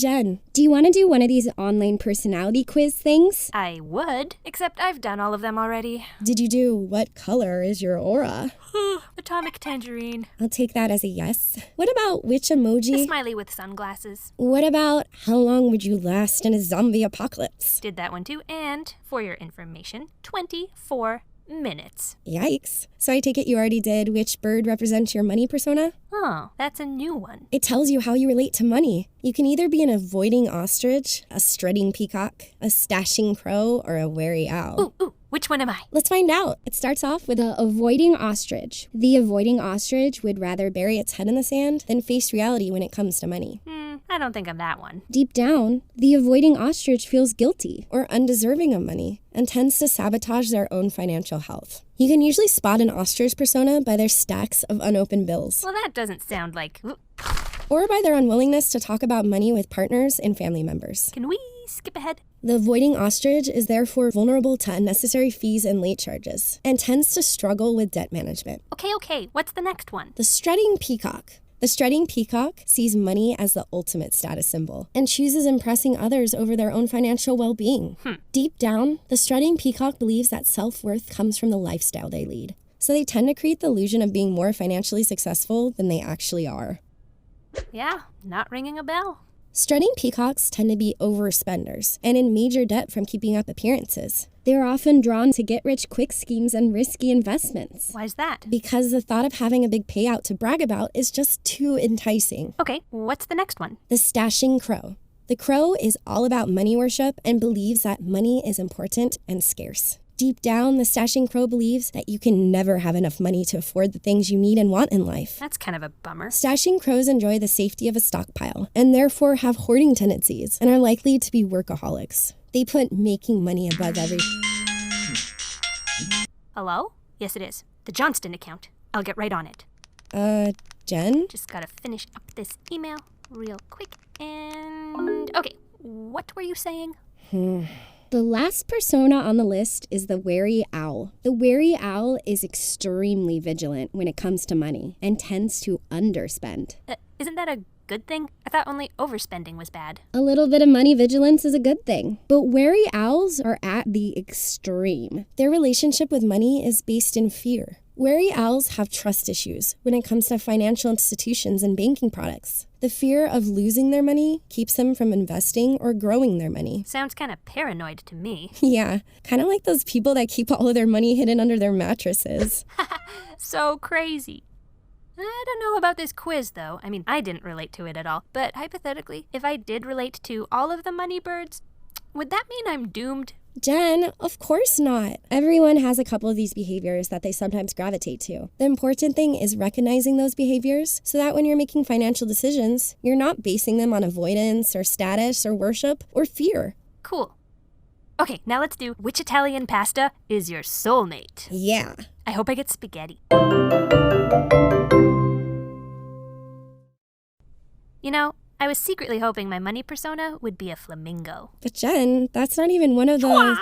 Jen, do you want to do one of these online personality quiz things? I would, except I've done all of them already. Did you do what color is your aura? Atomic tangerine. I'll take that as a yes. What about which emoji? The smiley with sunglasses. What about how long would you last in a zombie apocalypse? Did that one too, and for your information, 24 minutes. Yikes. So I take it you already did which bird represents your money persona? Oh, that's a new one. It tells you how you relate to money. You can either be an avoiding ostrich, a strutting peacock, a stashing crow, or a wary owl. Ooh, which one am I? Let's find out. It starts off with a avoiding ostrich. The avoiding ostrich would rather bury its head in the sand than face reality when it comes to money. I don't think I'm that one. Deep down, the avoiding ostrich feels guilty or undeserving of money and tends to sabotage their own financial health. You can usually spot an ostrich persona by their stacks of unopened bills. Well, that doesn't sound like... Or by their unwillingness to talk about money with partners and family members. Can we skip ahead? The avoiding ostrich is therefore vulnerable to unnecessary fees and late charges and tends to struggle with debt management. Okay. What's the next one? The strutting peacock. The strutting peacock sees money as the ultimate status symbol and chooses impressing others over their own financial well-being. Deep down, the strutting peacock believes that self-worth comes from the lifestyle they lead. So they tend to create the illusion of being more financially successful than they actually are. Yeah, not ringing a bell. Strutting peacocks tend to be overspenders and in major debt from keeping up appearances. They are often drawn to get-rich-quick schemes and risky investments. Why's that? Because the thought of having a big payout to brag about is just too enticing. Okay, what's the next one? The stashing crow. The crow is all about money worship and believes that money is important and scarce. Deep down, the stashing crow believes that you can never have enough money to afford the things you need and want in life. That's kind of a bummer. Stashing crows enjoy the safety of a stockpile and therefore have hoarding tendencies and are likely to be workaholics. They put making money above everything. Hello? Yes, it is. The Johnston account. I'll get right on it. Jen? Just gotta finish up this email real quick and... Okay, what were you saying? The last persona on the list is the wary owl. The wary owl is extremely vigilant when it comes to money and tends to underspend. Isn't that a good thing? I thought only overspending was bad. A little bit of money vigilance is a good thing. But wary owls are at the extreme. Their relationship with money is based in fear. Wary owls have trust issues when it comes to financial institutions and banking products. The fear of losing their money keeps them from investing or growing their money. Sounds kind of paranoid to me. Yeah, kind of like those people that keep all of their money hidden under their mattresses. So crazy. I don't know about this quiz, though. I mean, I didn't relate to it at all. But hypothetically, if I did relate to all of the money birds, would that mean I'm doomed? Jen, of course not. Everyone has a couple of these behaviors that they sometimes gravitate to. The important thing is recognizing those behaviors so that when you're making financial decisions, you're not basing them on avoidance or status or worship or fear. Cool. Okay, now let's do which Italian pasta is your soulmate? Yeah. I hope I get spaghetti. You know, I was secretly hoping my money persona would be a flamingo. But Jen, that's not even one of the...